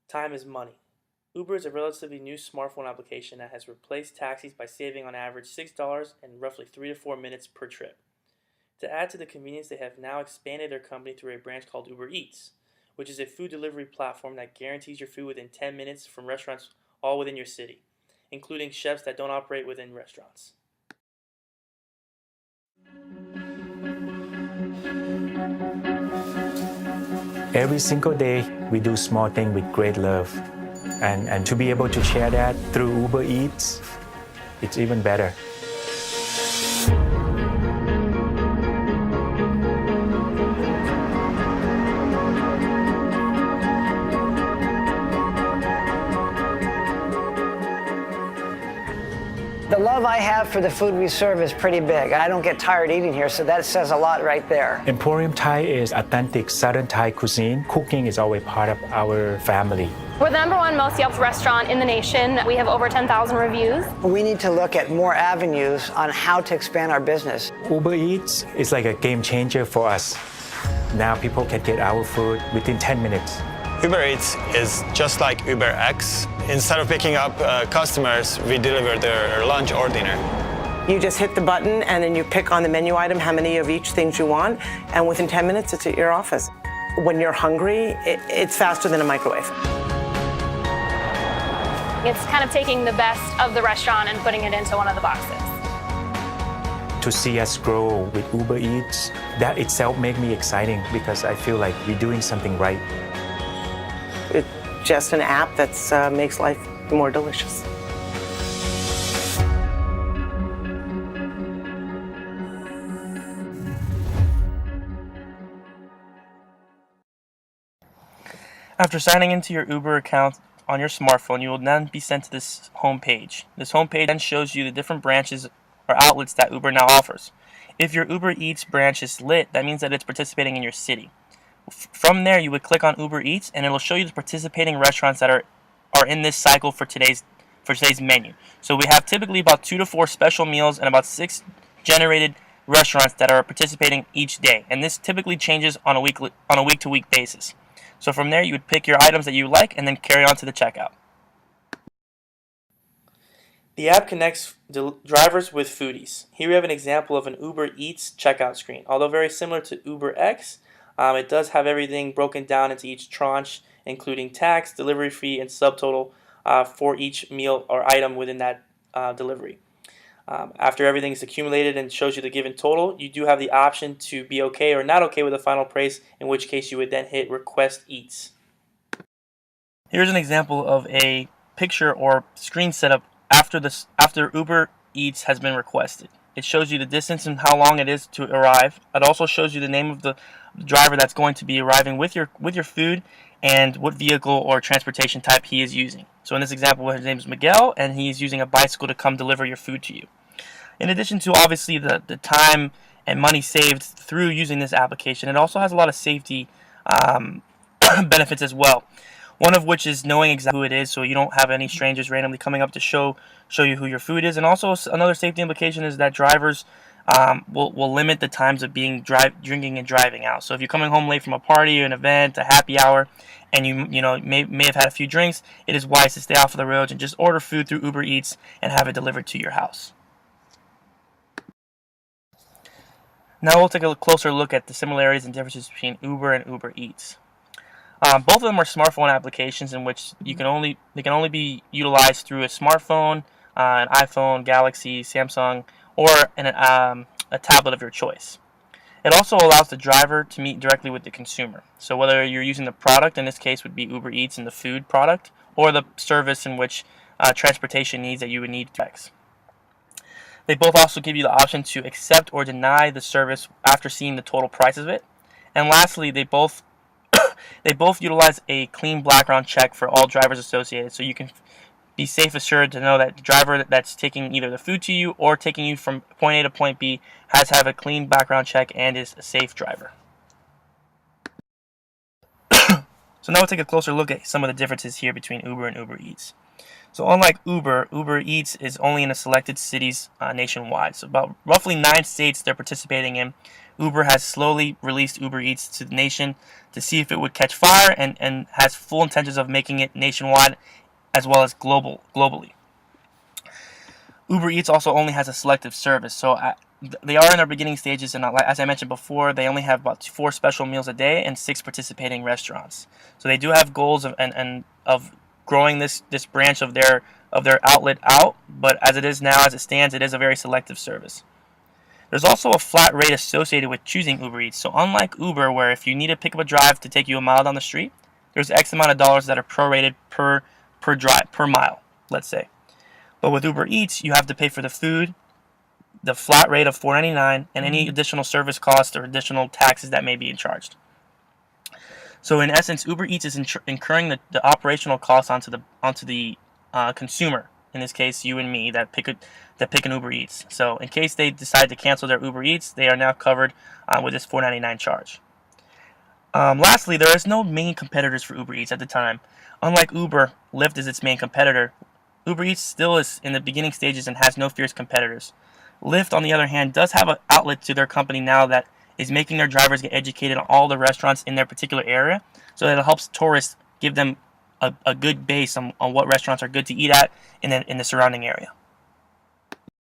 Time is money. Uber is a relatively new smartphone application that has replaced taxis by saving on average $6 and roughly 3 to 4 minutes per trip. To add to the convenience, they have now expanded their company through a branch called UberEATS, which is a food delivery platform that guarantees your food within 10 minutes from restaurants all within your city, including chefs that don't operate within restaurants. Every single day, we do small things with great love. And to be able to share that through Uber Eats, it's even better. The love I have for the food we serve is pretty big. I don't get tired eating here, so that says a lot right there. Emporium Thai is authentic Southern Thai cuisine. Cooking is always part of our family. We're the #1 most Yelp restaurant in the nation. We have over 10,000 reviews. We need to look at more avenues on how to expand our business. Uber Eats is like a game changer for us. Now people can get our food within 10 minutes. UberEATS is just like UberX. Instead of picking up customers, we deliver their lunch or dinner. You just hit the button and then you pick on the menu item how many of each things you want, and within 10 minutes it's at your office. When you're hungry, it's faster than a microwave. It's kind of taking the best of the restaurant and putting it into one of the boxes. To see us grow with Uber Eats, that itself made me exciting because I feel like we're doing something right. It's just an app that makes life more delicious. After signing into your Uber account on your smartphone, you will then be sent to this home page. This home page then shows you the different branches or outlets that Uber now offers. If your Uber Eats branch is lit, that means that it's participating in your city. From there, you would click on Uber Eats, and it'll show you the participating restaurants that are in this cycle for today's menu. So we have typically about 2 to 4 special meals and about 6 generated restaurants that are participating each day, and this typically changes on a week-to-week basis. So from there, you would pick your items that you like and then carry on to the checkout. The app connects drivers with foodies. Here we have an example of an Uber Eats checkout screen. Although very similar to UberX, it does have everything broken down into each tranche, including tax, delivery fee, and subtotal for each meal or item within that delivery. After everything is accumulated and shows you the given total, you do have the option to be okay or not okay with the final price, in which case you would then hit Request Eats. Here's an example of a picture or screen setup after Uber Eats has been requested. It shows you the distance and how long it is to arrive. It also shows you the name of the driver that's going to be arriving with your food and what vehicle or transportation type he is using. So in this example, his name is Miguel, and he's using a bicycle to come deliver your food to you. In addition to obviously the time and money saved through using this application, it also has a lot of safety benefits as well. One of which is knowing exactly who it is, so you don't have any strangers randomly coming up to show you who your food is. And also another safety implication is that drivers will limit the times of drinking and driving out. So if you're coming home late from a party or an event, a happy hour, and you may have had a few drinks, it is wise to stay off of the roads and just order food through Uber Eats and have it delivered to your house. Now we'll take a closer look at the similarities and differences between Uber and Uber Eats. Both of them are smartphone applications in which they can only be utilized through a smartphone, an iPhone, Galaxy, Samsung, or a tablet of your choice. It also allows the driver to meet directly with the consumer. So whether you're using the product, in this case would be Uber Eats and the food product, or the service in which transportation needs that you would need to X. They both also give you the option to accept or deny the service after seeing the total price of it. And lastly, they both utilize a clean background check for all drivers associated, so you can be safe assured to know that the driver that's taking either the food to you or taking you from point A to point B has to have a clean background check and is a safe driver. So now we'll take a closer look at some of the differences here between Uber and Uber Eats. So unlike Uber, Uber Eats is only in a selected cities nationwide. So about roughly 9 states they're participating in. Uber has slowly released Uber Eats to the nation to see if it would catch fire, and has full intentions of making it nationwide as well as globally. Uber Eats also only has a selective service, so they are in their beginning stages, and as I mentioned before, they only have about 4 special meals a day and 6 participating restaurants. So they do have goals of growing this branch of their outlet out, but as it stands, it is a very selective service. There's also a flat rate associated with choosing Uber Eats. So unlike Uber, where if you need to pick up a drive to take you a mile down the street, there's X amount of dollars that are prorated per drive, per mile, let's say. But with Uber Eats, you have to pay for the food, the flat rate of $4.99, and any additional service costs or additional taxes that may be charged. So in essence, Uber Eats is incurring the operational costs onto the consumer. In this case, you and me that pick an Uber Eats. So in case they decide to cancel their Uber Eats, they are now covered with this $4.99 charge. Lastly, there is no main competitors for Uber Eats at the time. Unlike Uber, Lyft is its main competitor. Uber Eats still is in the beginning stages and has no fierce competitors. Lyft, on the other hand, does have an outlet to their company now that is making their drivers get educated on all the restaurants in their particular area, so that it helps tourists, give them a good base on what restaurants are good to eat at in the surrounding area.